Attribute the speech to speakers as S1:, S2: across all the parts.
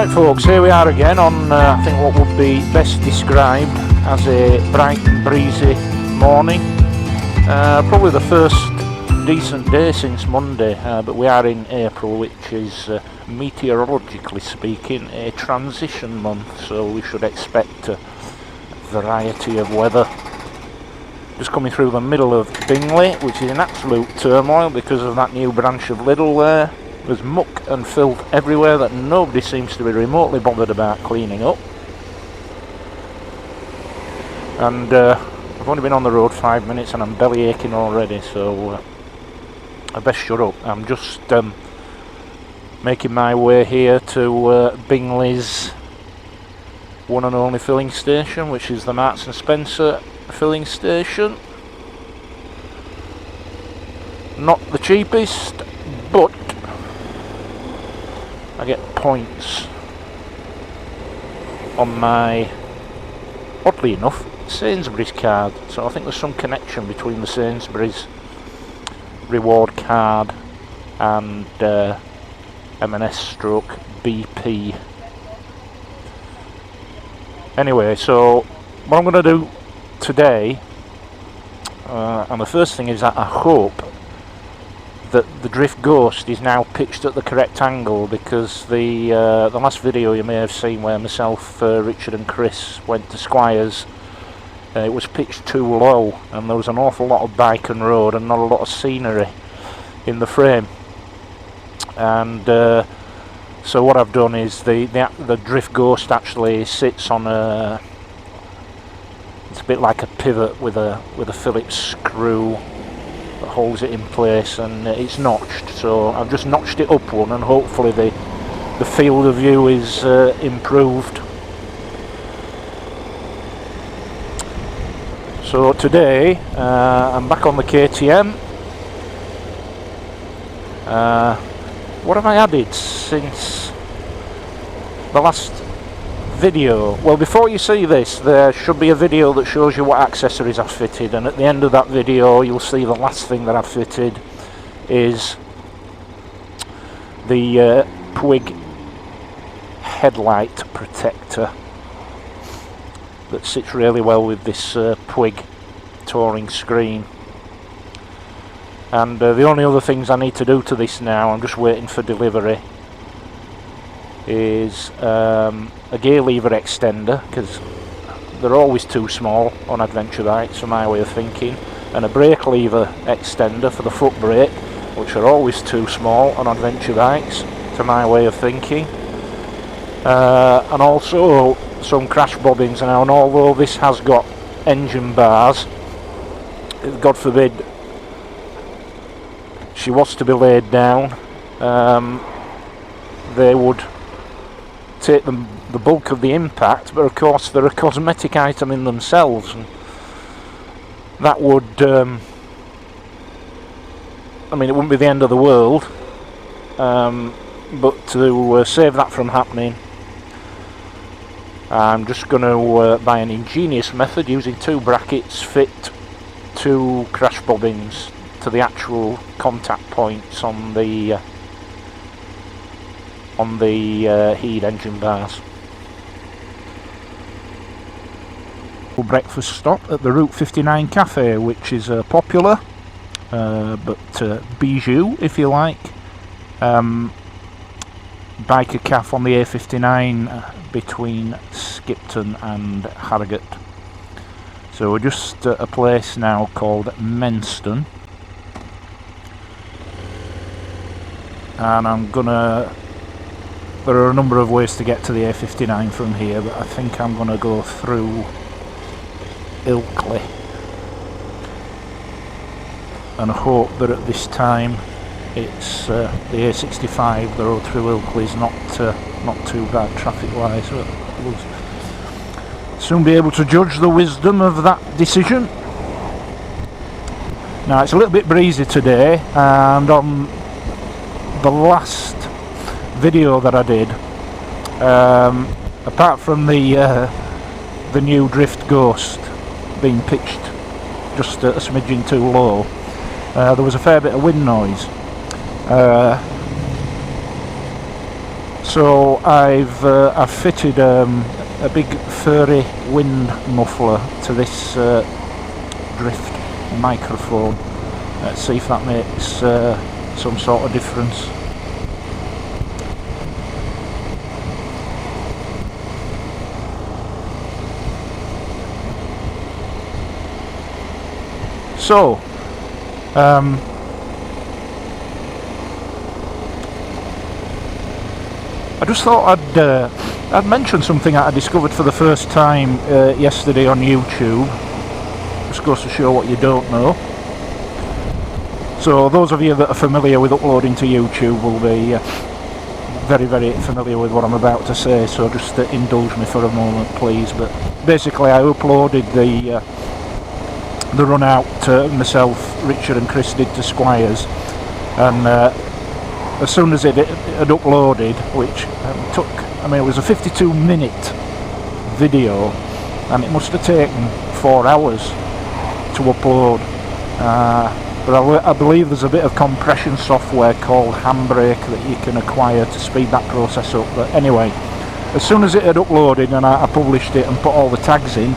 S1: Right folks, here we are again on I think what would be best described as a bright and breezy morning. Probably the first decent day since Monday, but we are in April, which is meteorologically speaking a transition month, so we should expect a variety of weather. Just coming through the middle of Bingley, which is in absolute turmoil because of that new branch of Lidl there. There's muck and filth everywhere that nobody seems to be remotely bothered about cleaning up. And I've only been on the road 5 minutes and I'm belly aching already, so I best shut up. I'm just making my way here to Bingley's one and only filling station, which is the Marks and Spencer filling station. Not the cheapest, but I get points on my, oddly enough, Sainsbury's card, so I think there's some connection between the Sainsbury's reward card and M&S stroke BP. Anyway, so what I'm going to do today, and the first thing is that I hope that the drift ghost is now pitched at the correct angle, because the last video you may have seen where myself, Richard and Chris went to Squires, it was pitched too low and there was an awful lot of bike and road and not a lot of scenery in the frame. And so what I've done is the drift ghost actually sits on a, it's a bit like a pivot with a Phillips screw that holds it in place, and it's notched, so I've just notched it up one, and hopefully the field of view is improved. So today I'm back on the KTM. What have I added since the last video? Well, before you see this, there should be a video that shows you what accessories I've fitted, and at the end of that video you'll see the last thing that I've fitted is the Puig headlight protector that sits really well with this Puig touring screen. And the only other things I need to do to this now, I'm just waiting for delivery, is a gear lever extender, because they're always too small on adventure bikes for my way of thinking, and a brake lever extender for the foot brake, which are always too small on adventure bikes to my way of thinking, and also some crash bobbins now. And although this has got engine bars, if God forbid she was to be laid down, they would take the bulk of the impact, but of course they're a cosmetic item in themselves, and that would I mean, it wouldn't be the end of the world, but to save that from happening, I'm just going to by an ingenious method, using two brackets, fit two crash bobbins to the actual contact points on the heat engine bars. Breakfast stop at the Route 59 Cafe, which is popular but bijou, if you like, biker cafe on the A59 between Skipton and Harrogate. So we're just at a place now called Menston, and I'm gonna, there are a number of ways to get to the A59 from here, but I think I'm going to go through Ilkley and hope that at this time it's the A65, the road through Ilkley is not too bad traffic wise. We'll soon be able to judge the wisdom of that decision. Now it's a little bit breezy today, and on the last video that I did, apart from the new drift ghost being pitched just a smidgen too low, there was a fair bit of wind noise, So I've fitted a big furry wind muffler to this drift microphone. Let's see if that makes some sort of difference. So I just thought I'd mention something that I discovered for the first time yesterday on YouTube. Just goes to show what you don't know. So those of you that are familiar with uploading to YouTube will be very, very familiar with what I'm about to say, so just indulge me for a moment, please. But basically I uploaded the run out myself, Richard and Chris did to Squires, and as soon as it had uploaded, which took, I mean, it was a 52-minute video, and it must have taken 4 hours to upload. But I believe there's a bit of compression software called Handbrake that you can acquire to speed that process up. But anyway, as soon as it had uploaded and I published it and put all the tags in,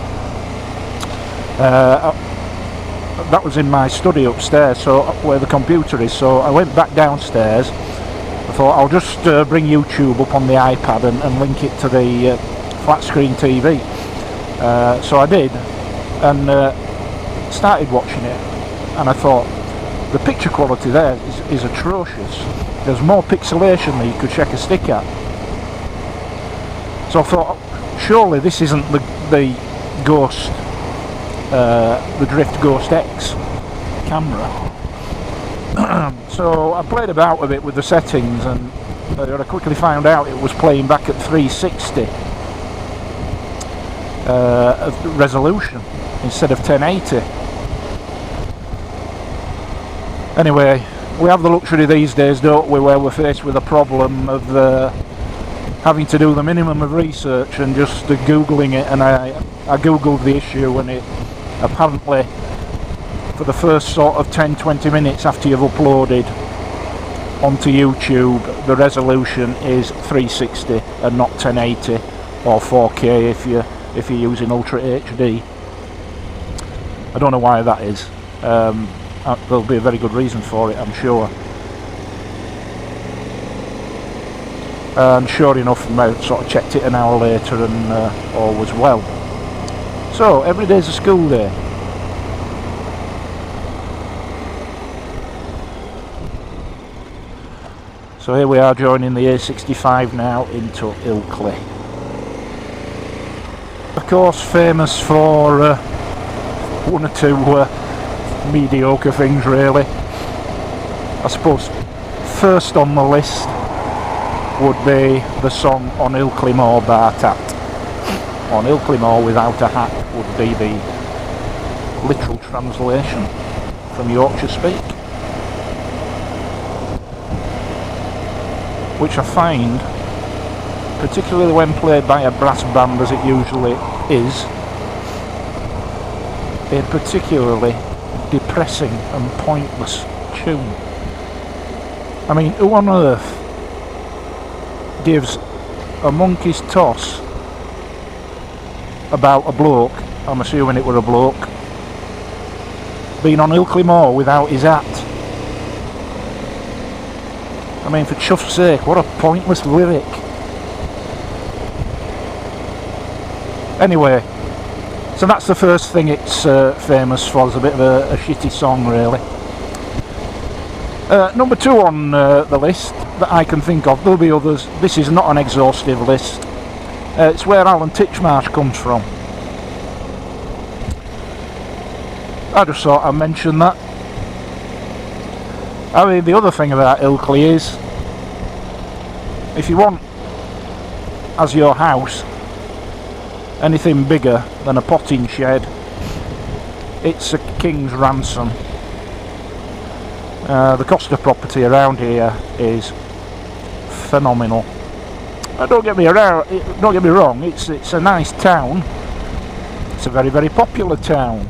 S1: that was in my study upstairs, so where the computer is. So I went back downstairs. I thought I'll just bring YouTube up on the iPad and link it to the flat screen TV. So I did, and started watching it, and I thought the picture quality there is atrocious. There's more pixelation than you could shake a stick at. So I thought, surely this isn't the Ghost, the Drift Ghost X camera. So I played about with it with the settings, and I quickly found out it was playing back at 360 resolution instead of 1080. Anyway, we have the luxury these days, don't we, where we're faced with a problem of having to do the minimum of research and just googling it. And I googled the issue, and it apparently, for the first sort of 10-20 minutes after you've uploaded onto YouTube, the resolution is 360 and not 1080 or 4K if you're using Ultra HD. I don't know why that is. There'll be a very good reason for it, I'm sure. And sure enough, I sort of checked it an hour later, and all was well. So every day's a school day. So here we are joining the A65 now into Ilkley. Of course, famous for one or two mediocre things, really. I suppose first on the list would be the song On Ilkley Moor Bar Tat. On Ilkley Moor without a hat would be the literal translation from Yorkshire speak, which I find, particularly when played by a brass band as it usually is, a particularly depressing and pointless tune. I mean, who on earth gives a monkey's toss about a bloke, I'm assuming it were a bloke, being on Ilkley Moor without his hat? I mean, for chuff's sake, what a pointless lyric. Anyway, so that's the first thing it's famous for. It's a bit of a shitty song, really. Number 2 on the list that I can think of, there'll be others, this is not an exhaustive list. It's where Alan Titchmarsh comes from. I just thought I'd mention that. I mean, the other thing about Ilkley is, if you want as your house anything bigger than a potting shed, it's a king's ransom. The cost of property around here is phenomenal. Don't get me wrong, it's a nice town. It's a very, very popular town.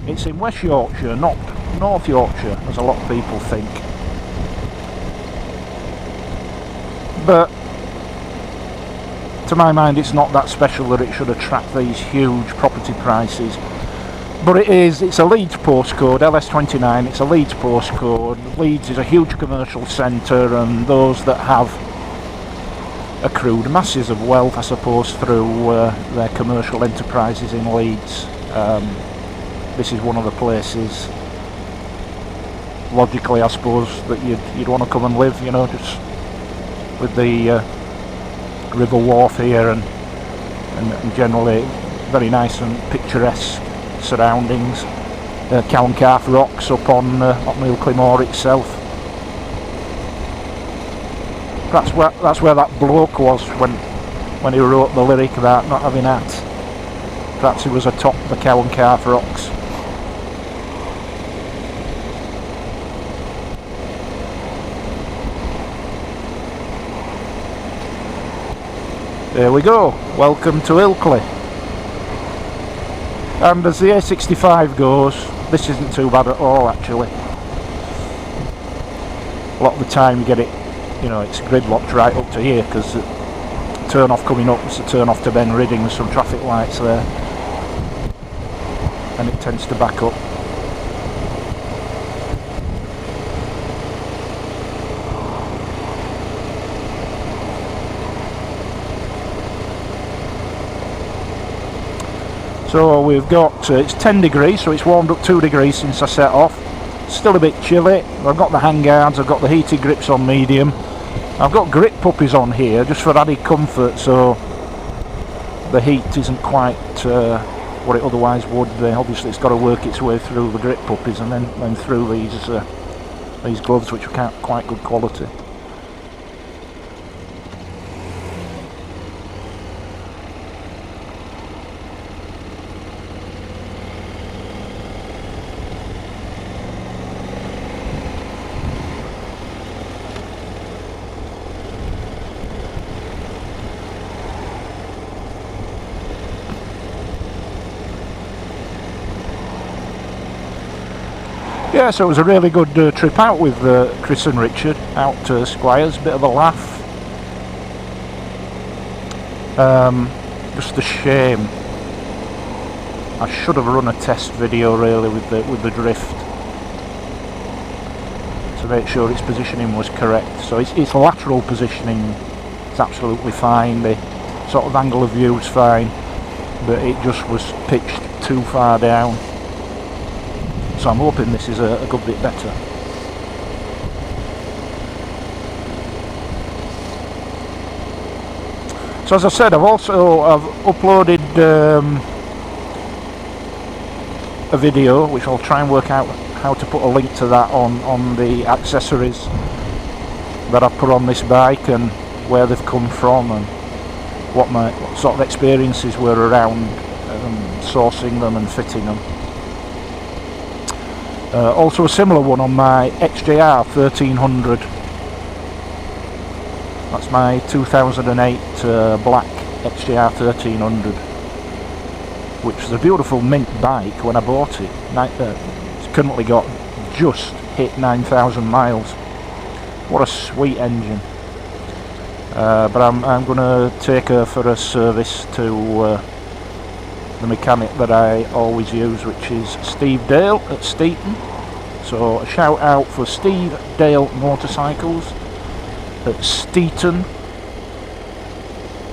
S1: It's in West Yorkshire, not North Yorkshire, as a lot of people think. but to my mind it's not that special that it should attract these huge property prices. But it is, it's a Leeds postcode, LS29, it's a Leeds postcode. Leeds is a huge commercial centre, and those that have accrued masses of wealth, I suppose, through their commercial enterprises in Leeds. This is one of the places, logically I suppose, that you'd want to come and live, you know, just with the River Wharf here and generally very nice and picturesque surroundings. Cowan Calf Rocks up on Ilkley Moor itself. That's where that bloke was when he wrote the lyric about not having hats. Perhaps he was atop the Cowan Calf Rocks. There we go, welcome to Ilkley. And as the A65 goes, this isn't too bad at all actually. A lot of the time you get it, you know, it's gridlocked right up to here because the turn off coming up is the turn off to Ben Ridding, there's some traffic lights there and it tends to back up. So we've got, it's 10 degrees, so it's warmed up 2 degrees since I set off. Still a bit chilly. I've got the handguards, I've got the heated grips on medium. I've got grip puppies on here just for added comfort, so the heat isn't quite what it otherwise would be. Obviously it's got to work its way through the grip puppies and then through these gloves, which are quite good quality. Yeah, so it was a really good trip out with Chris and Richard out to Squires, bit of a laugh. Just a shame. I should have run a test video really with the drift to make sure its positioning was correct. So its lateral positioning is absolutely fine, the sort of angle of view is fine, but it just was pitched too far down. So I'm hoping this is a good bit better. So as I said, I've uploaded a video which I'll try and work out how to put a link to that on the accessories that I've put on this bike and where they've come from and what sort of experiences were around sourcing them and fitting them. Also a similar one on my XJR 1300. That's my 2008 black XJR 1300, which was a beautiful mint bike when I bought it. It's currently got just hit 9,000 miles. What a sweet engine. But I'm going to take her for a service to the mechanic that I always use, which is Steve Dale at Steeton. So a shout out for Steve Dale Motorcycles at Steeton,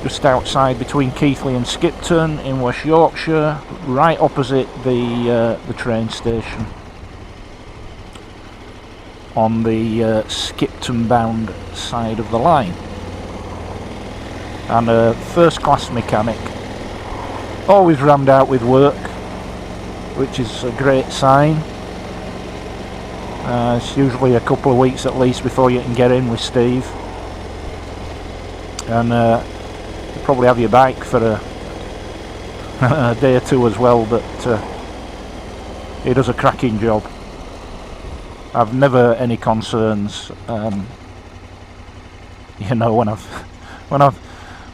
S1: just outside between Keighley and Skipton in West Yorkshire, right opposite the train station on the Skipton bound side of the line. And a first class mechanic, always rammed out with work, which is a great sign. It's usually a couple of weeks at least before you can get in with Steve, and you'll probably have your bike for a day or two as well, but he does a cracking job. I've never any concerns, you know, when I've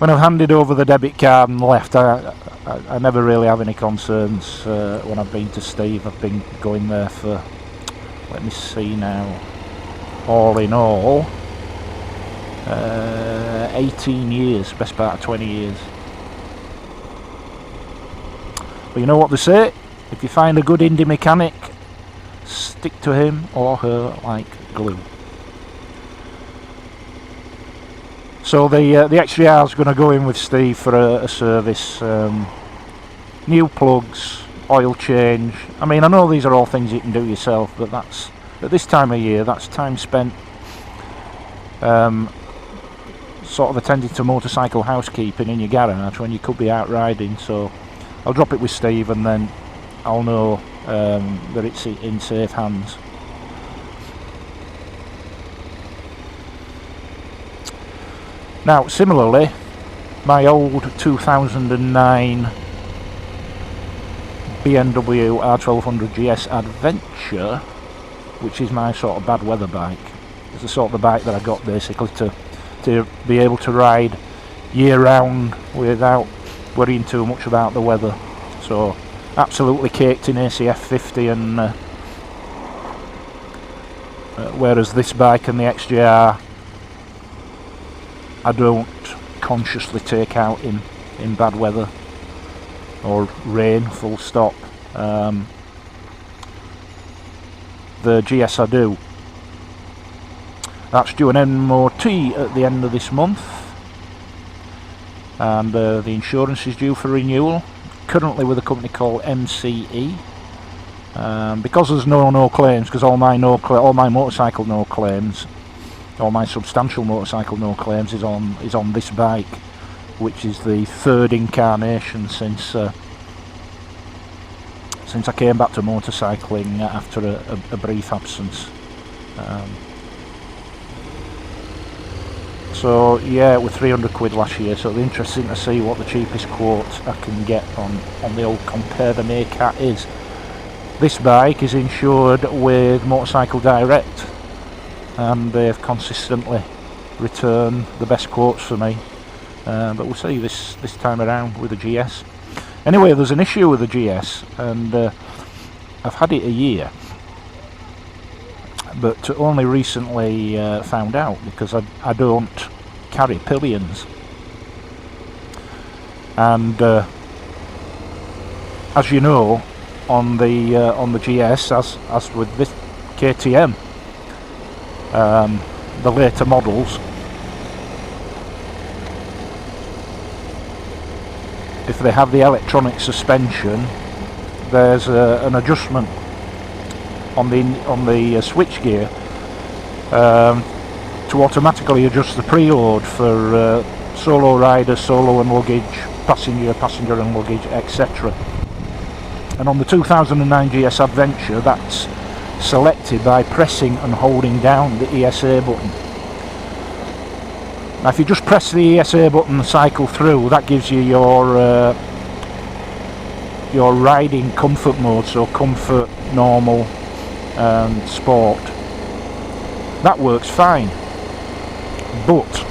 S1: handed over the debit card and left, I never really have any concerns when I've been to Steve. I've been going there for, let me see now, all in all, 18 years, best part of 20 years. But you know what they say, if you find a good indie mechanic, stick to him or her like glue. So the XJR is going to go in with Steve for a service, new plugs, oil change. I mean, I know these are all things you can do yourself, but that's, at this time of year, that's time spent sort of attending to motorcycle housekeeping in your garage when you could be out riding. So I'll drop it with Steve and then I'll know that it's in safe hands. Now similarly, my old 2009 BMW R1200 GS Adventure, which is my sort of bad weather bike, it's the sort of bike that I got basically to be able to ride year round without worrying too much about the weather. So absolutely caked in ACF 50, and whereas this bike and the XJR I don't consciously take out in bad weather or rain, full stop. The GS I do. That's due an MOT at the end of this month, and the insurance is due for renewal, currently with a company called MCE. Because there's no claims, because all my motorcycle no claims, all my substantial motorcycle no claims is on this bike, which is the third incarnation since I came back to motorcycling after a brief absence. So yeah, it was 300 quid last year, so it'll be interesting to see what the cheapest quote I can get on the old Compare the Maycat is. This bike is insured with Motorcycle Direct, and they've consistently returned the best quotes for me, but we'll see this time around with the GS. Anyway, there's an issue with the GS, and I've had it a year, but only recently found out, because I don't carry pillions, and as you know, on the GS, as with this KTM, the later models, if they have the electronic suspension, there's an adjustment on the switch gear to automatically adjust the preload for solo riders, solo and luggage, passenger and luggage, etc. And on the 2009 GS Adventure, that's selected by pressing and holding down the ESA button. Now if you just press the ESA button and cycle through, that gives you your riding comfort mode, so comfort, normal and sport. That works fine, but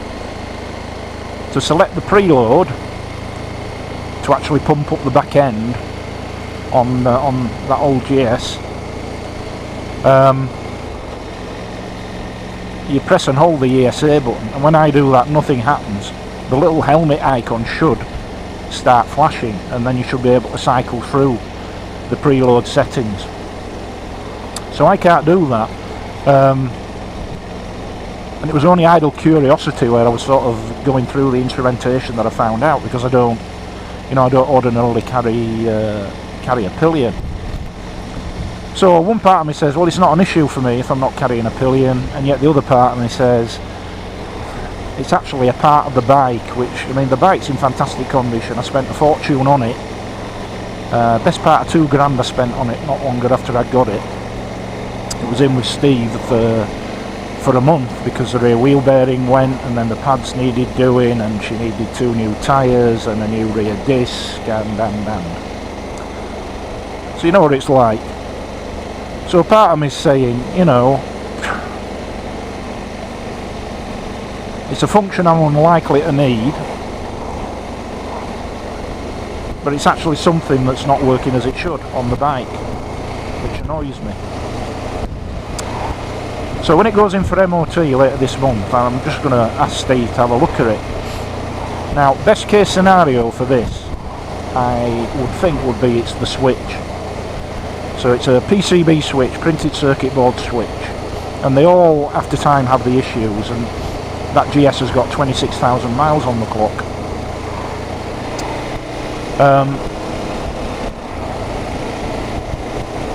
S1: to select the preload to actually pump up the back end on that old GS, you press and hold the ESA button, and when I do that, nothing happens. The little helmet icon should start flashing, and then you should be able to cycle through the preload settings. So I can't do that, and it was only idle curiosity where I was sort of going through the instrumentation that I found out, because I don't ordinarily carry a pillion. So one part of me says, well, it's not an issue for me if I'm not carrying a pillion, and yet the other part of me says it's actually a part of the bike, which, I mean, the bike's in fantastic condition. I spent a fortune on it, best part of £2 I spent on it not longer after I got it. It was in with Steve for a month because the rear wheel bearing went, and then the pads needed doing, and she needed 2 new tyres and a new rear disc, and. So you know what it's like. So part of me is saying, you know, it's a function I'm unlikely to need, but it's actually something that's not working as it should on the bike, which annoys me. So when it goes in for MOT later this month, I'm just going to ask Steve to have a look at it. Now, best case scenario for this, I would think, would be it's the switch. So it's a PCB switch, printed circuit board switch, and they all after time have the issues, and that GS has got 26,000 miles on the clock.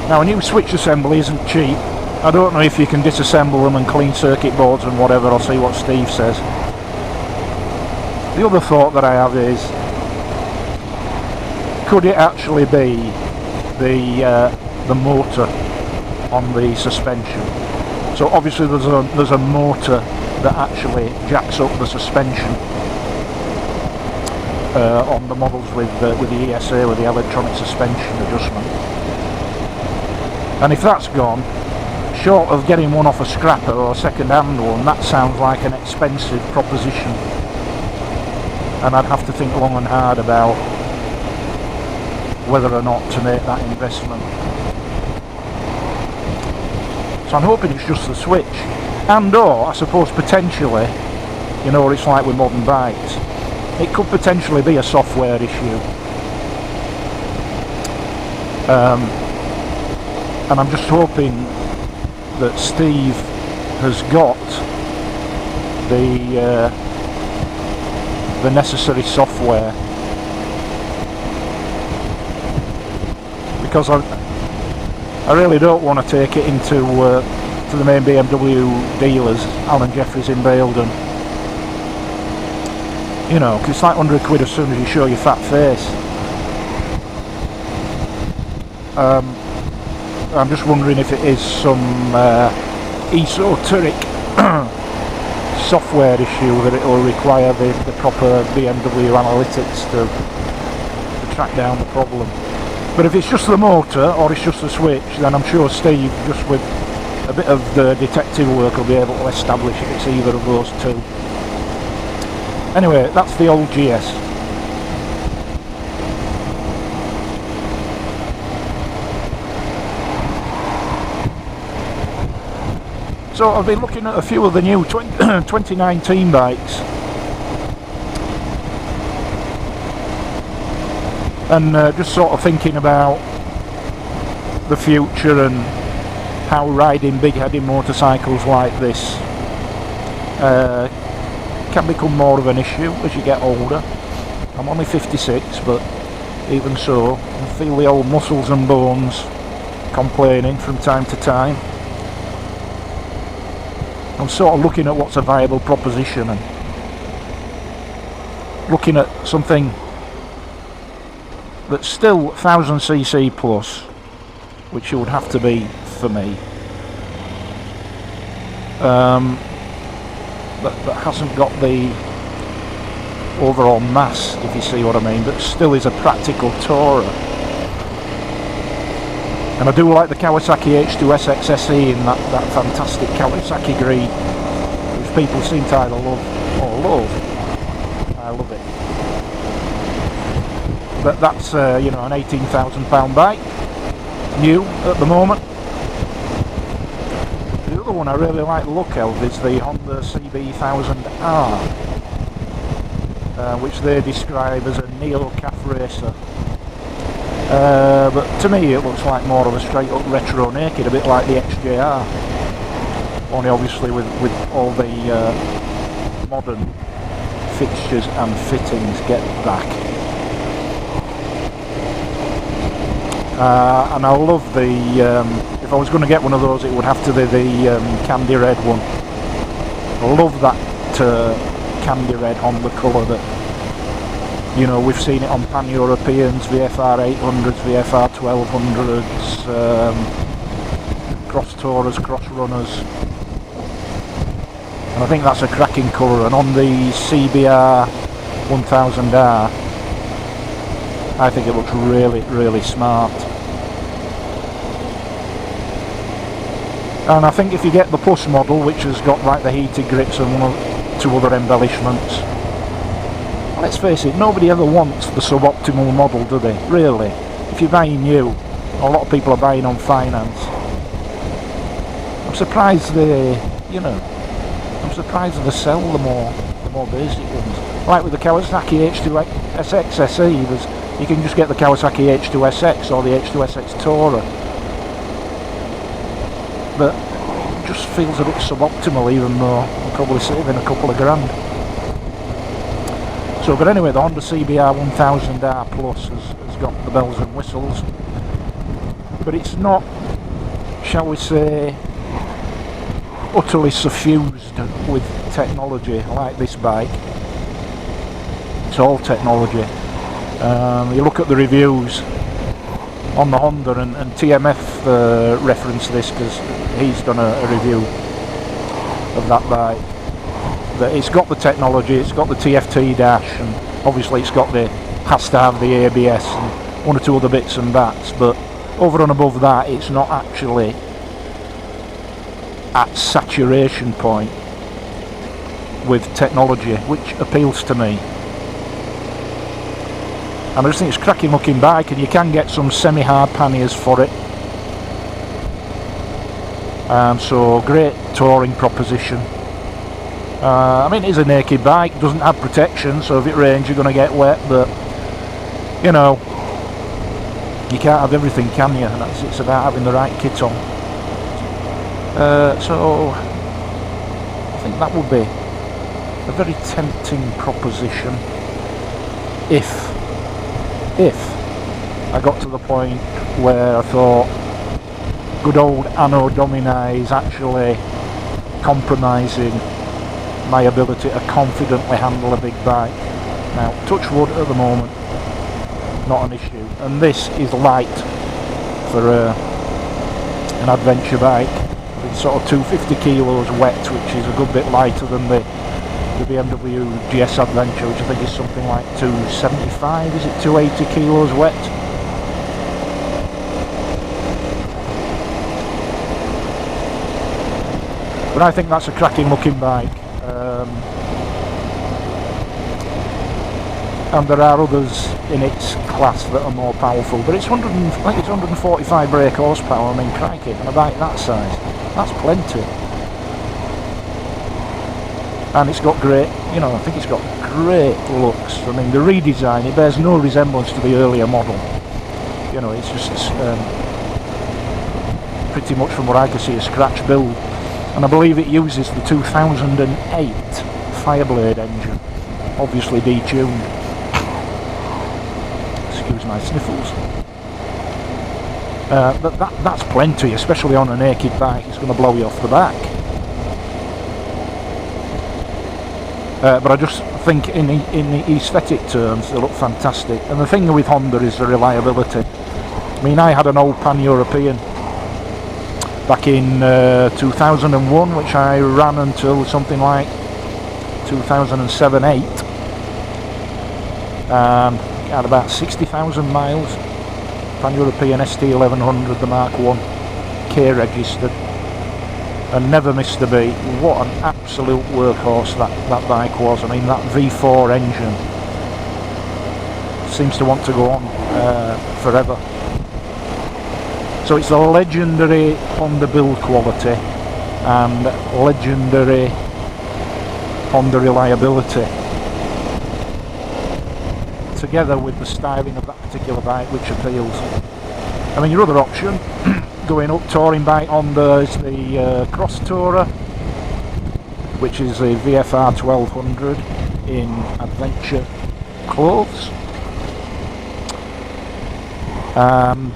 S1: Now a new switch assembly isn't cheap. I don't know if you can disassemble them and clean circuit boards and whatever. I'll see what Steve says. The other thought that I have is, could it actually be the motor on the suspension? So obviously there's a motor that actually jacks up the suspension on the models with the ESA, with the electronic suspension adjustment. And if that's gone, short of getting one off a scrapper or a second-hand one, that sounds like an expensive proposition, and I'd have to think long and hard about whether or not to make that investment. So I'm hoping it's just the switch, and or I suppose potentially, you know what it's like with modern bikes, it could potentially be a software issue. And I'm just hoping that Steve has got the necessary software, because I really don't want to take it into to the main BMW dealers, Alan Jeffries in Baildon. You know, because it's like 100 quid as soon as you show your fat face. I'm just wondering if it is some esoteric software issue that it will require the proper BMW analytics to track down the problem. But if it's just the motor or it's just the switch, then I'm sure Steve, just with a bit of the detective work, will be able to establish if it's either of those two. Anyway, that's the old GS. So I've been looking at a few of the new 2019 bikes, and just sort of thinking about the future and how riding big-headed motorcycles like this can become more of an issue as you get older. I'm only 56, but even so, I feel the old muscles and bones complaining from time to time. I'm sort of looking at what's a viable proposition and looking at something that's still 1000cc plus, which it would have to be for me, that hasn't got the overall mass, if you see what I mean, but still is a practical tourer. And I do like the Kawasaki H2 SXSE in that fantastic Kawasaki green, which people seem to either love or love. I love it. But that's you know, an £18,000 bike, new at the moment. The other one I really like the look of is the Honda CB1000R, which they describe as a neo-calf racer. But to me it looks like more of a straight up retro naked, a bit like the XJR, only obviously with all the modern fixtures and fittings get back. And I love the, if I was going to get one of those, it would have to be the candy red one. I love that candy red on the colour that, you know, we've seen it on Pan-Europeans, VFR 800s, VFR 1200s, cross tourers, cross runners, and I think that's a cracking colour. And on the CBR 1000R, I think it looks really, really smart. And I think if you get the Plus model, which has got like the heated grips and two other embellishments, let's face it, nobody ever wants the suboptimal model, do they? Really? If you're buying new, a lot of people are buying on finance. I'm surprised they, you know, I'm surprised they sell the more basic ones. Like with the Kawasaki H2 SX SE, you can just get the Kawasaki H2 SX or the H2 SX Tourer, but it just feels a bit suboptimal, even though I'm probably saving a couple of grand. So, but anyway, the Honda CBR 1000R Plus has got the bells and whistles, but it's not, shall we say, utterly suffused with technology like this bike. It's all technology. You look at the reviews on the Honda, and TMF referenced this because he's done a review of that bike. That it's got the technology, it's got the TFT dash, and obviously it's got has to have the ABS and one or two other bits and bats, but over and above that it's not actually at saturation point with technology, which appeals to me. And I just think it's a cracking looking bike, and you can get some semi-hard panniers for it. So great touring proposition. I mean, it is a naked bike, doesn't have protection, so if it rains you're going to get wet, but you know, you can't have everything, can you? And it's about having the right kit on. So I think that would be a very tempting proposition if I got to the point where I thought good old Anno Domini is actually compromising my ability to confidently handle a big bike. Now, touch wood, at the moment, not an issue, and this is light for an adventure bike. It's sort of 250 kilos wet, which is a good bit lighter than the BMW GS Adventure, which I think is something like 275, is it 280 kilos wet? But I think that's a cracking looking bike. And there are others in its class that are more powerful, but it's I think it's 145 brake horsepower. I mean, crikey, on a bike that size, that's plenty. And it's got great, you know, I think it's got great looks. I mean, the redesign, it bears no resemblance to the earlier model. You know, it's just pretty much, from what I can see, a scratch build. And I believe it uses the 2008 Fireblade engine, obviously detuned. Excuse my sniffles. But that's plenty, especially on a naked bike. It's going to blow you off the back. But I just think in the aesthetic terms they look fantastic. And the thing with Honda is the reliability. I mean, I had an old Pan-European back in 2001, which I ran until something like 2007-8. It had about 60,000 miles. Pan-European ST 1100, the Mark 1, K registered, and never missed a beat. What an absolute workhorse that bike was. I mean, that V4 engine seems to want to go on forever. So it's a legendary Honda build quality and legendary Honda reliability, together with the styling of that particular bike, which appeals. I mean, your other option going up touring bike Honda is the Cross Tourer, which is a VFR 1200 in adventure clothes, and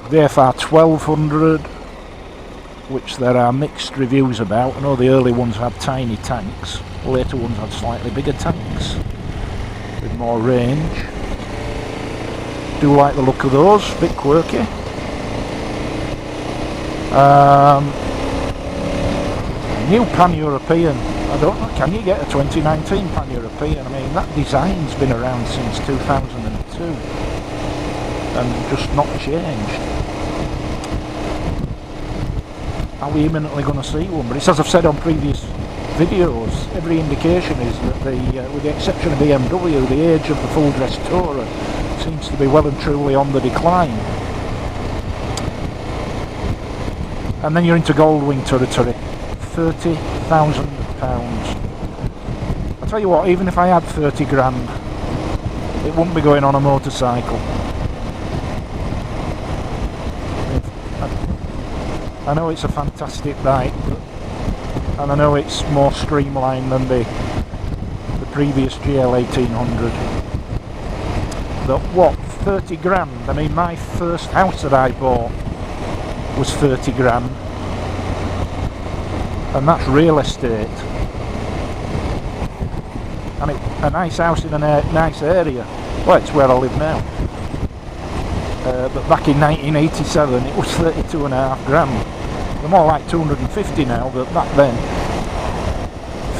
S1: VFR 1200, which there are mixed reviews about. I know the early ones had tiny tanks, later ones had slightly bigger tanks with more range. Do like the look of those, a bit quirky. New Pan-European, I don't know, can you get a 2019 Pan-European? I mean, that design's been around since 2002 and just not changed. Are we imminently going to see one? But it's, as I've said on previous videos, every indication is that with the exception of BMW, the age of the full dress tourer seems to be well and truly on the decline. And then you're into Goldwing territory. £30,000. I tell you what, even if I had 30 grand, it wouldn't be going on a motorcycle. I know it's a fantastic bike, and I know it's more streamlined than the previous GL 1800. But what, 30 grand? I mean, my first house that I bought was 30 grand, and that's real estate. And a nice house in a nice area. Well, it's where I live now. But back in 1987 it was 32.5 grand. They're more like 250 now, but back then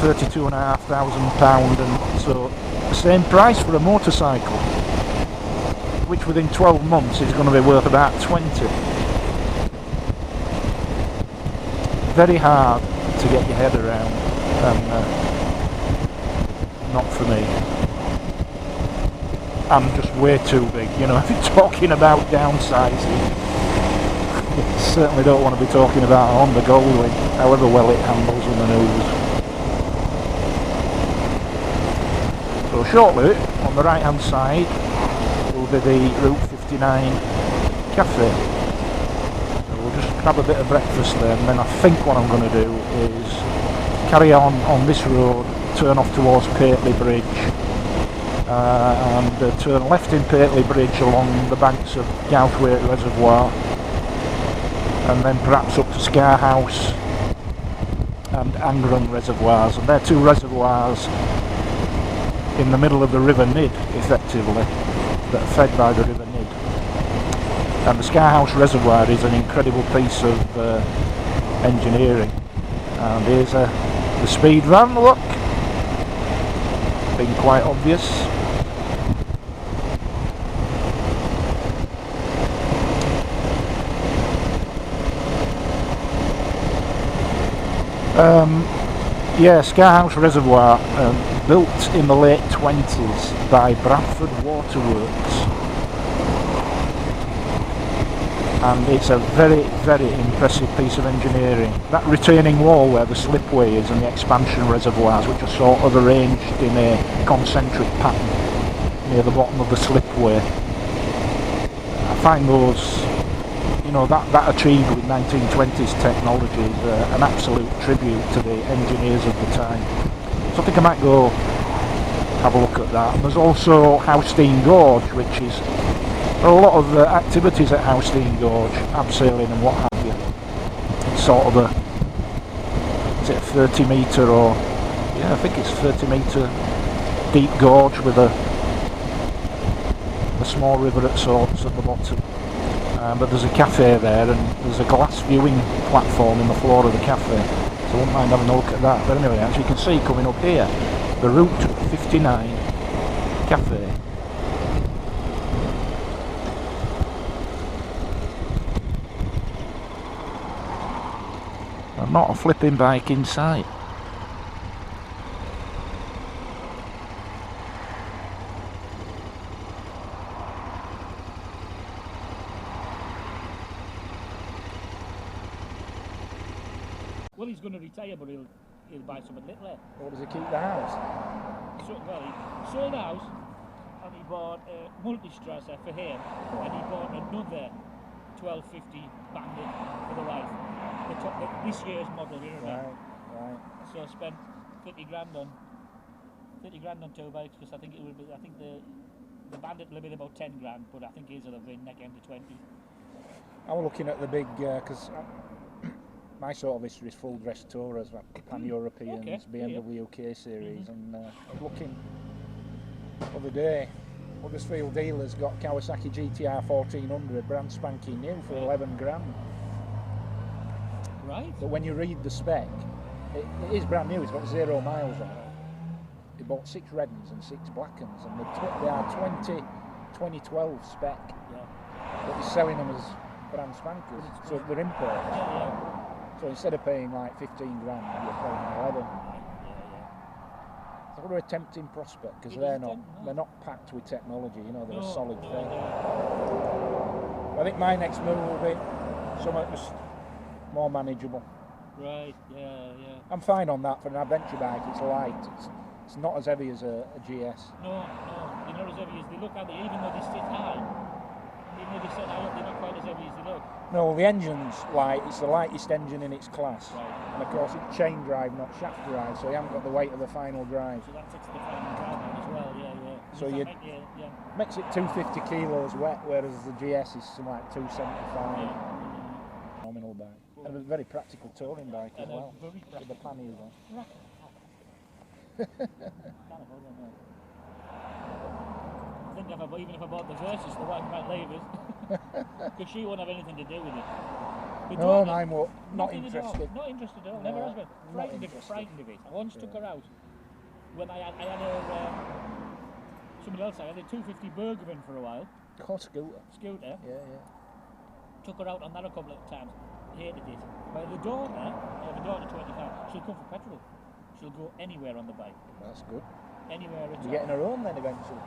S1: £32,500, and so the same price for a motorcycle, which within 12 months is going to be worth about 20. Very hard to get your head around, and not for me. I'm just way too big, you know. If you're talking about downsizing, you certainly don't want to be talking about a Honda Goldwing, however well it handles and manoeuvres. So shortly, on the right hand side, will be the Route 59 cafe. So we'll just grab a bit of breakfast there, and then I think what I'm going to do is carry on this road, turn off towards Pateley Bridge, and turn left in Pateley Bridge along the banks of Gouthwaite Reservoir, and then perhaps up to Scarhouse and Angron reservoirs, and they're two reservoirs in the middle of the River Nid, effectively, that are fed by the River Nid. And the Scarhouse reservoir is an incredible piece of engineering. And here's the speed van, look, being quite obvious. Yeah, Scarhouse Reservoir, built in the late 20s by Bradford Waterworks, and it's a very, very impressive piece of engineering. That retaining wall where the slipway is and the expansion reservoirs, which are sort of arranged in a concentric pattern near the bottom of the slipway, I find those, you know, that achieved with 1920s technology is an absolute tribute to the engineers of the time. So I think I might go have a look at that. And there's also Howstein Gorge, which is, there are a lot of activities at Howstein Gorge, abseiling and what have you. It's sort of a, is it a 30 metre or, yeah, I think it's 30 metre deep gorge with a small river at sorts at the bottom. But there's a cafe there, and there's a glass viewing platform in the floor of the cafe, so I wouldn't mind having a look at that. But anyway, as you can see coming up here, the Route 59 cafe. And not a flipping bike in sight.
S2: Well, he's going to retire, but he'll buy something little.
S1: Or does he keep the house?
S2: So, well, he sold the house, and he bought a multistrasser for him, and he bought another 1250 Bandit for the wife. This year's model, you know what I mean?
S1: Right.
S2: So I spent 30 grand on two bikes, because I think it would be, I think the Bandit will be about 10 grand, but I think his will have been neck end to 20.
S1: I'm looking at the big, because my sort of history is full dress tourers, like Pan-Europeans,
S2: Okay,
S1: BMW K series, and I was looking the other day, Huddersfield dealers got Kawasaki GTR 1400 brand spanking new for 11 grand.
S2: Right.
S1: But when you read the spec, it is brand new, it's got 0 miles on it. He bought 6 red ones and 6 black ones, and they are 2012 spec, but he's selling them as brand spankers, so they're imports.
S2: Yeah.
S1: So instead of paying like 15 grand, you're paying 11. So what a tempting prospect, because they're not packed with technology, you know, they're a solid thing. I think my next move will be something just more manageable.
S2: Right, yeah.
S1: I'm fine on that for an adventure bike. It's light. It's not as heavy as a GS.
S2: No, they're not as heavy as they look, are they? Even though they sit high, even though they sit high up, they're not quite as heavy as they look.
S1: No, the engine's light. It's the lightest engine in its class.
S2: Right.
S1: And of course it's chain drive, not shaft drive, so you haven't got the weight of the final drive.
S2: So that takes the final drive on as well, yeah.
S1: So you makes it 250 kilos wet, whereas the GS is something like 275. Nominal bike. And a very practical touring bike as well. With the panniers on.
S2: I think even if I bought the Versus, the wife might leave it. Because she won't have anything to do with it.
S1: No, mine won't. Not interested.
S2: Not interested at all. Never has been. Frightened of it. I once took her out when I had her. Somebody else. I had a 250 Bergman for a while.
S1: Oh, scooter. Yeah.
S2: Took her out on that a couple of times. Hated it. But the daughter, I have a daughter 25. She'll come for petrol. She'll go anywhere on the bike.
S1: That's good.
S2: Anywhere at all.
S1: You're getting her own then eventually.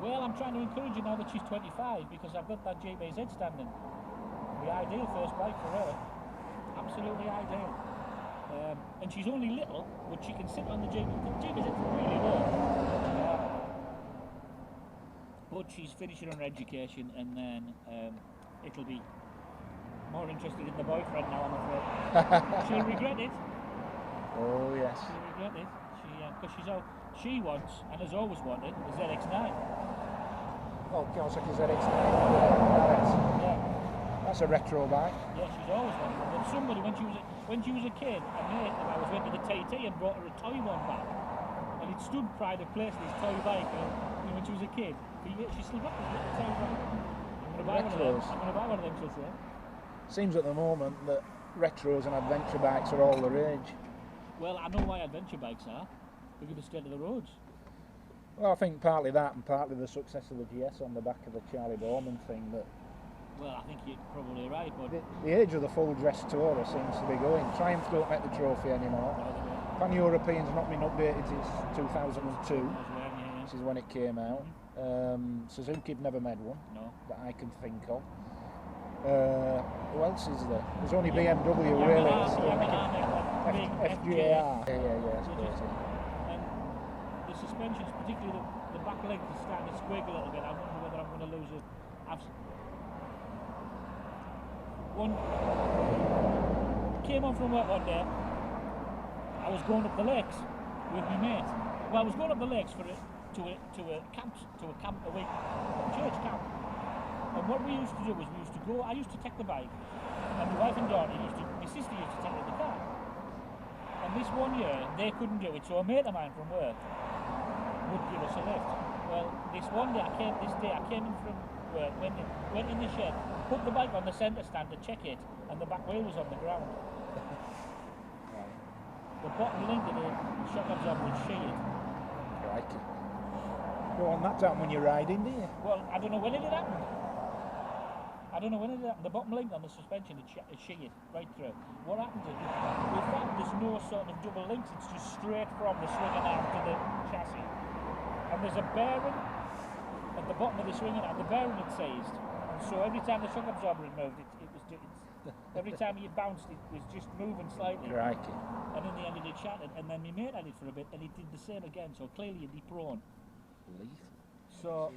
S2: Well, I'm trying to encourage her now that she's 25 because I've got that JBZ standing. The ideal first bike for her. Absolutely ideal. And she's only little, but she can sit on the JBZ really low. But she's finishing her education and then it'll be more interested in the boyfriend now, I'm afraid. She'll regret it.
S1: Oh, yes.
S2: She'll regret it. Because she wants, and has always wanted, a ZX9.
S1: Oh, Kawasaki ZX9.
S2: Yeah.
S1: That's a retro bike.
S2: Yeah, she's always wanted one. But somebody, when she was a kid, a mate of ours went to the TT and brought her a toy one back. And it stood pride of place, this toy bike, when she was a kid. She still got this little toy bike. I'm going to buy one of them, she'll say.
S1: Seems at the moment that retros and adventure bikes are all the rage.
S2: Well, I know why adventure bikes are. Look at the state of the roads.
S1: Well, I think partly that and partly the success of the GS on the back of the Charlie Bowman thing. That.
S2: Well, I think you're probably right, but
S1: the age of the full dress tourer seems to be going. Triumph don't make the trophy anymore. Pan-European's not been updated since 2002, which is when it came out. Suzuki've never made one that I can think of. Who else is there? There's only BMW really. FGAR. Yeah, I suppose.
S2: And the suspensions, particularly the back leg, is starting to squeak a little bit. I wonder whether I'm going to lose it. Came home from work one day. I was going up the lakes with my mate. Well, I was going up the lakes to a camp, a week, a church camp. And what we used to do was I used to take the bike, and my wife and daughter my sister used to take it in the car. And this one year, they couldn't do it, so a mate of mine from work would give us a lift. Well, this day I came in from work, went in the shed, put the bike on the centre stand to check it, and the back wheel was on the ground. The bottom link of the shock absorber was sheared.
S1: Crikey. Go on, that's happened when you're riding, do you?
S2: Well, I don't know when it happened. The bottom link on the suspension is sheared right through. What happens is, with that, there's no sort of double links. It's just straight from the swinging arm to the chassis. And there's a bearing at the bottom of the swinging arm. The bearing had seized. And so every time the shock absorber had moved, every time it bounced, it was just moving slightly.
S1: Crikey.
S2: And in the end, it shattered. And then my mate had it for a bit, and he did the same again. So clearly, he'd be prone. So.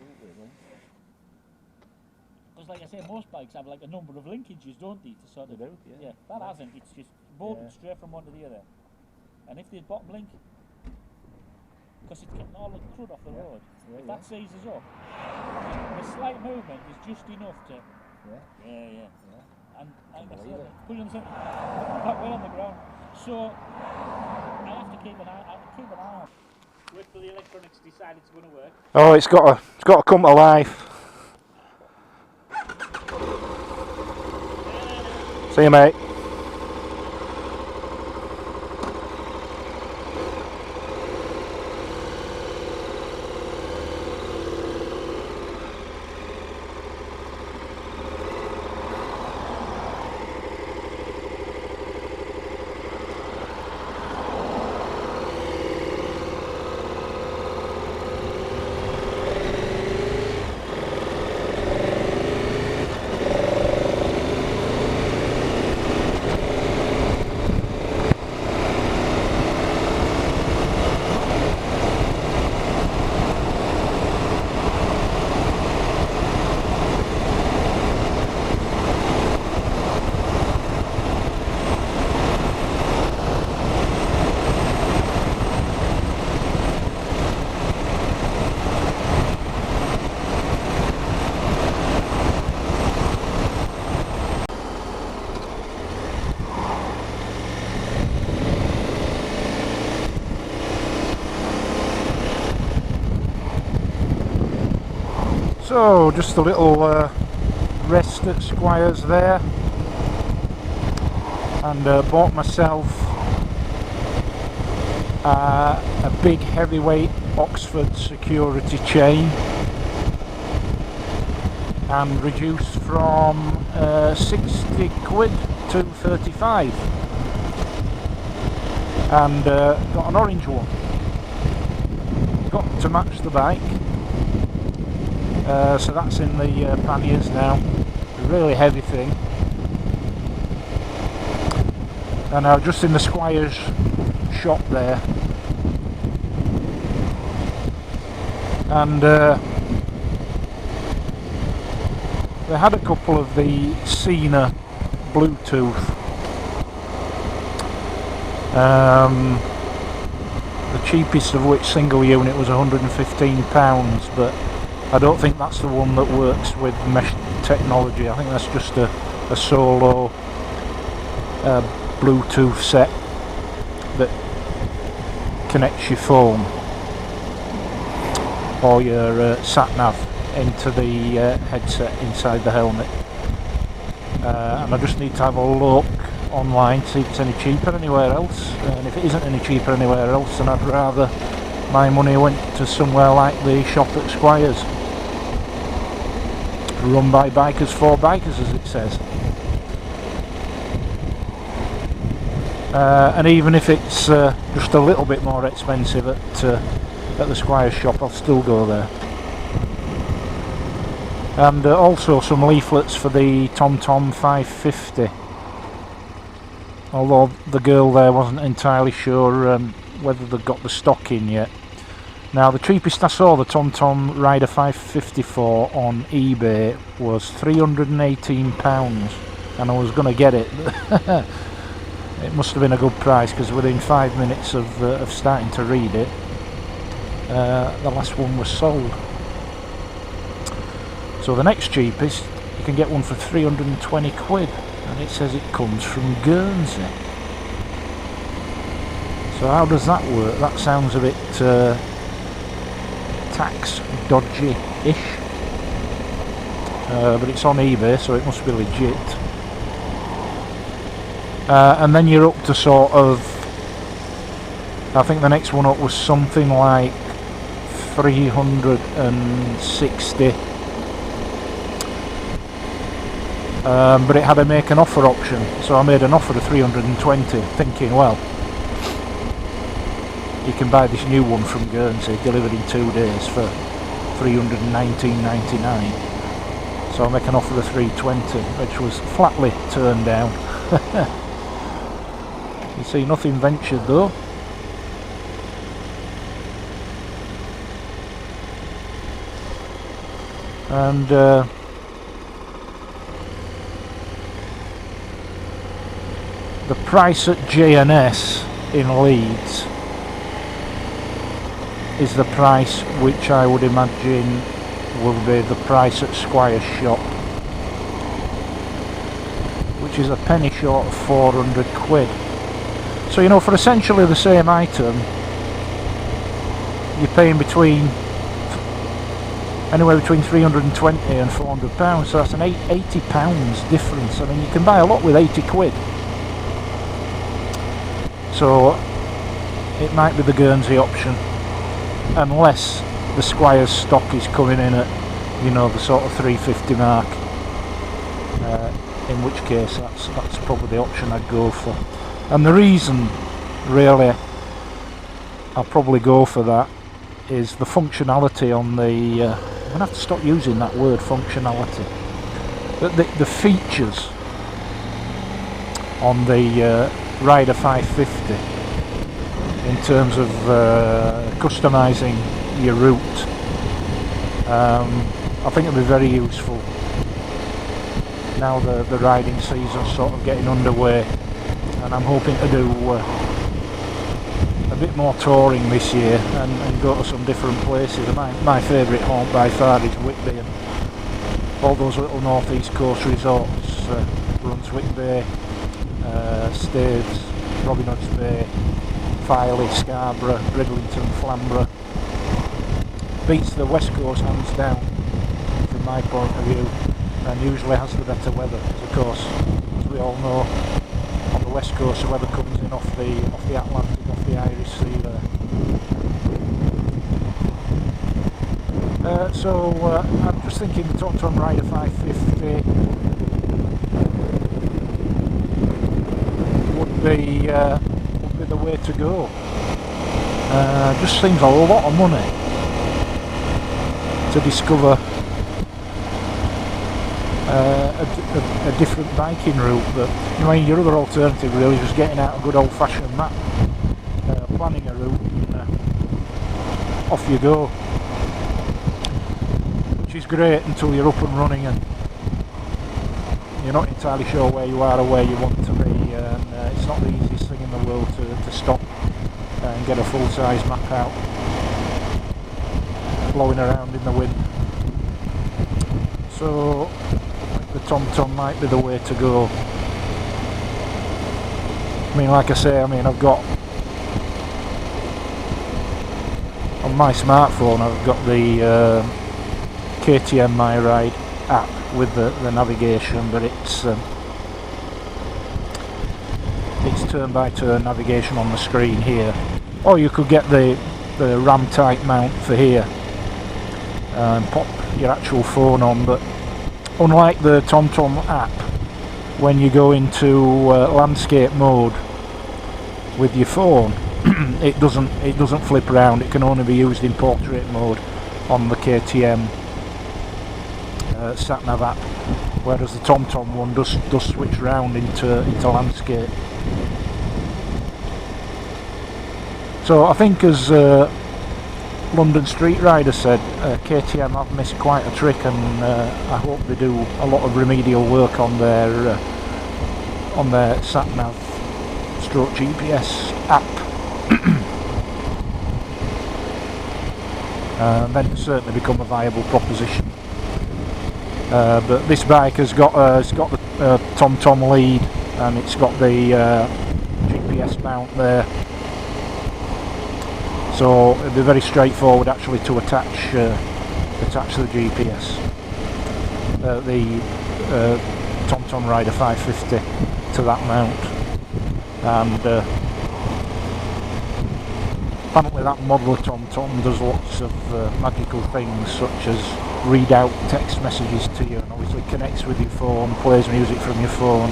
S2: Because, like I say, most bikes have like a number of linkages, don't they? To sort of
S1: do, yeah.
S2: That hasn't. It's just bolted straight from one to the other. And if the bottom link, because it's getting all the crud off the road, if that seizes up, the slight movement is just enough to. Yeah. And like I said, put it on the that way on the ground. So I have to keep an eye on. Wait till the electronics decide it's going to work.
S1: Oh, it's got to come to life. See you, mate. So just a little rest at Squires there, and bought myself a big heavyweight Oxford security chain, and reduced from 60 quid to 35, and got an orange one, got to match the bike. So that's in the panniers now, a really heavy thing. And I was just in the Squires shop there, and they had a couple of the Cena Bluetooth, the cheapest of which single unit was £115, but I don't think that's the one that works with mesh technology. I think that's just a solo Bluetooth set that connects your phone or your sat-nav into the headset inside the helmet. And I just need to have a look online to see if it's any cheaper anywhere else, and if it isn't any cheaper anywhere else, then I'd rather my money went to somewhere like the shop at Squires, run by bikers for bikers, as it says. And even if it's just a little bit more expensive at the Squires shop, I'll still go there. And also some leaflets for the TomTom 550, although the girl there wasn't entirely sure whether they'd got the stock in yet. Now, the cheapest I saw the TomTom Rider 550 for on eBay was £318, and I was going to get it. It must have been a good price, because within 5 minutes of starting to read it, the last one was sold. So the next cheapest, you can get one for 320 quid, and it says it comes from Guernsey. So how does that work? That sounds a bit tax dodgy-ish, but it's on eBay, so it must be legit. And then you're up to sort of, I think the next one up was something like 360, but it had a make an offer option, so I made an offer of 320, thinking, well, you can buy this new one from Guernsey delivered in 2 days for £319.99, so I make an offer of 320, which was flatly turned down. You see, nothing ventured though. And the price at J&S in Leeds is the price which I would imagine will be the price at Squire's shop, which is a penny short of 400 quid. So, you know, for essentially the same item, you're paying anywhere between 320 and 400 pounds, so that's an £80 difference. I mean, you can buy a lot with 80 quid. So it might be the Guernsey option, unless the Squires stock is coming in at, you know, the sort of 350 mark, in which case that's probably the option I'd go for. And the reason really I'll probably go for that is the functionality on the I'm going to have to stop using that word, functionality. The features on the Rider 550 in terms of customising your route, I think it'll be very useful now the riding season's sort of getting underway, and I'm hoping to do a bit more touring this year and go to some different places. My favourite haunt by far is Whitby, and all those little northeast coast resorts, Brunswick Bay, Staithes, Robin Hood's Bay, Filey, Scarborough, Bridlington, Flamborough. Beats the west coast hands down from my point of view, and usually has the better weather. Of course, as we all know, on the west coast the weather comes in off the Atlantic, off the Irish Sea there. I'm just thinking the TomTom Rider 550 would be the way to go. Just seems a lot of money to discover a different biking route. But I mean, your other alternative really is just getting out a good old-fashioned map, planning a route, and off you go. Which is great until you're up and running and you're not entirely sure where you are or where you want to be, and it's not the easiest thing in the world to stop and get a full-size map out, blowing around in the wind. So the TomTom might be the way to go. I mean, like I say, I've got on my smartphone, I've got the KTM My Ride app with the navigation, but it's turn-by-turn navigation on the screen here. Or you could get the RAM type mount for here and pop your actual phone on, but unlike the TomTom app, when you go into landscape mode with your phone, it doesn't flip around. It can only be used in portrait mode on the KTM sat-nav app, whereas the TomTom one does switch round into landscape. So I think, as London Street Rider said, KTM have missed quite a trick, and I hope they do a lot of remedial work on their sat-nav stroke GPS app. Then certainly become a viable proposition. But this bike has got the TomTom lead, and it's got the GPS mount there, so it'd be very straightforward actually to attach the GPS, the TomTom Rider 550 to that mount, and apparently that model of TomTom does lots of magical things, such as read out text messages to you, and obviously connects with your phone, plays music from your phone,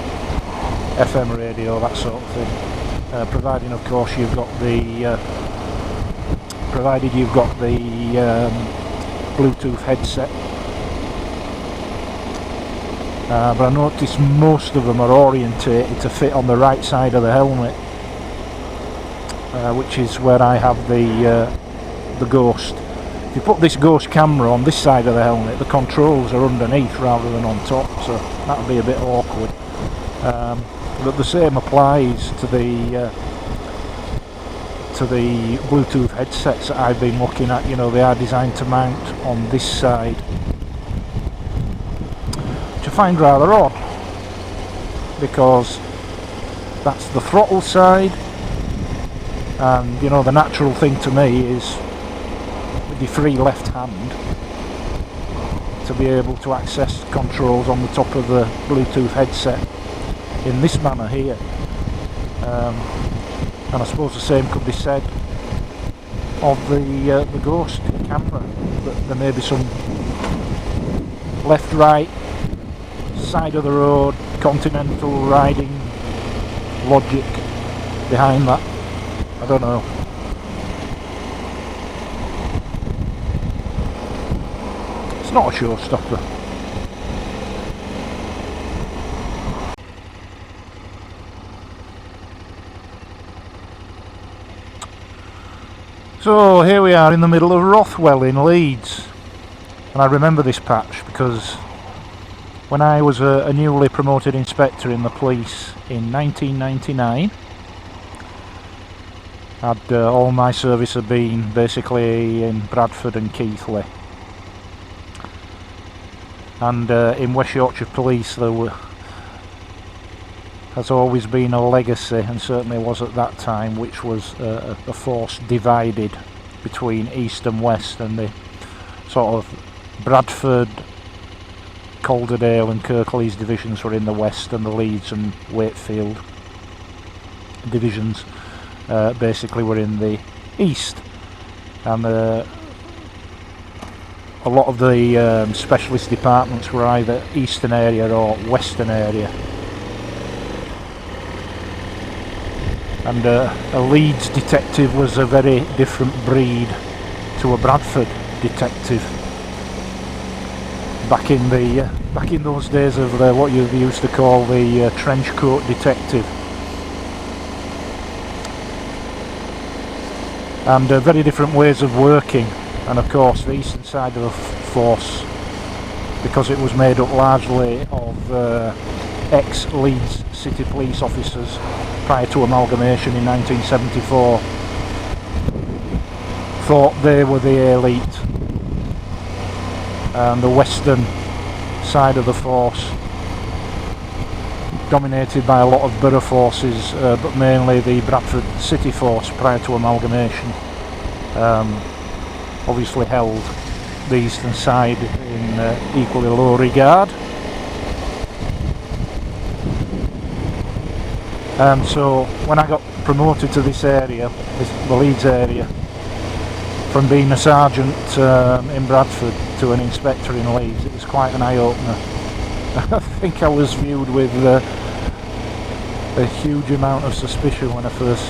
S1: FM radio, that sort of thing, providing of course you've got the Bluetooth headset. But I noticed most of them are orientated to fit on the right side of the helmet, which is where I have the Ghost. If you put this Ghost camera on this side of the helmet, the controls are underneath rather than on top, so that would be a bit awkward. But the same applies to the Bluetooth headsets that I've been looking at. You know, they are designed to mount on this side, which I find rather odd, because that's the throttle side, and you know, the natural thing to me is with your free left hand to be able to access controls on the top of the Bluetooth headset in this manner here. And I suppose the same could be said of the Ghost camera, that there may be some left-right, side of the road, continental riding logic behind that. I don't know. It's not a showstopper. So here we are in the middle of Rothwell in Leeds, and I remember this patch because when I was a newly promoted inspector in the police in 1999, all my service had been basically in Bradford and Keighley, and in West Yorkshire Police there has always been a legacy, and certainly was at that time, which was a force divided between East and West, and the sort of Bradford Calderdale and Kirklees divisions were in the west, and the Leeds and Wakefield divisions basically were in the east. And a lot of the specialist departments were either eastern area or western area. And a Leeds detective was a very different breed to a Bradford detective. Back in those days of what you used to call the trench coat detective. And very different ways of working. And of course the eastern side of the force, because it was made up largely of ex-Leeds City Police officers prior to amalgamation in 1974, thought they were the elite. And the western side of the force, dominated by a lot of borough forces, but mainly the Bradford City Force prior to amalgamation, obviously held the eastern side in equally low regard. And so when I got promoted to this area, the Leeds area, from being a sergeant in Bradford to an inspector in Leeds, it was quite an eye-opener. I think I was viewed with a huge amount of suspicion when I first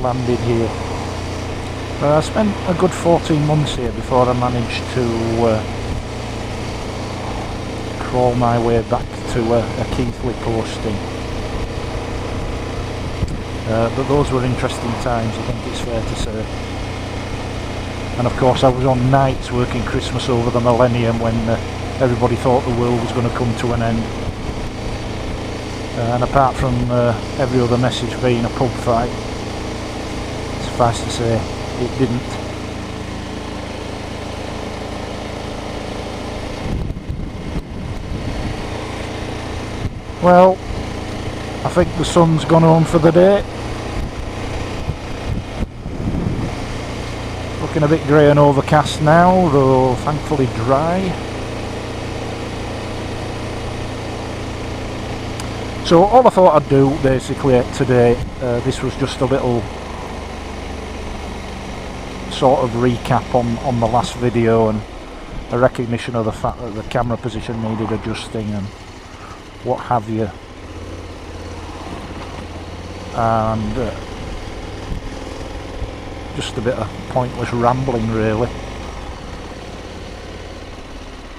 S1: landed here. But I spent a good 14 months here before I managed to crawl my way back to a Keighley posting. But those were interesting times, I think it's fair to say. And of course I was on nights working Christmas over the millennium when everybody thought the world was going to come to an end. And apart from every other message being a pub fight, suffice to say, it didn't. Well, I think the sun's gone home for the day. Looking a bit grey and overcast now, though thankfully dry. So all I thought I'd do basically today, this was just a little sort of recap on the last video and a recognition of the fact that the camera position needed adjusting and what have you. And just a bit of pointless rambling really.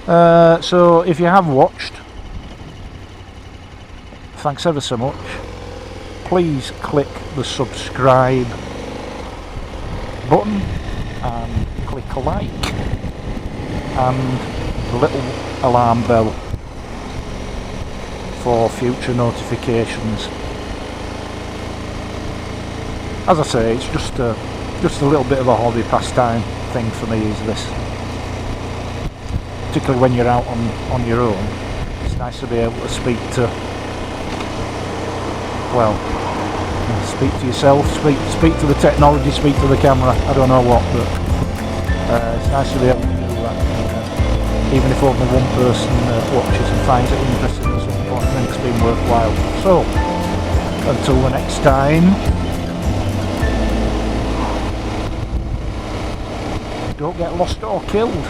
S1: So if you have watched, thanks ever so much. Please click the subscribe button and click like and the little alarm bell for future notifications. As I say, it's just a little bit of a hobby pastime thing for me, is this. Particularly when you're out on your own, it's nice to be able to speak to, well, speak to yourself, speak to the technology, speak to the camera, I don't know what, but it's nice to be able to do that, even if only one person watches and finds it interesting at some point, then it's been worthwhile. So, until the next time, don't get lost or killed.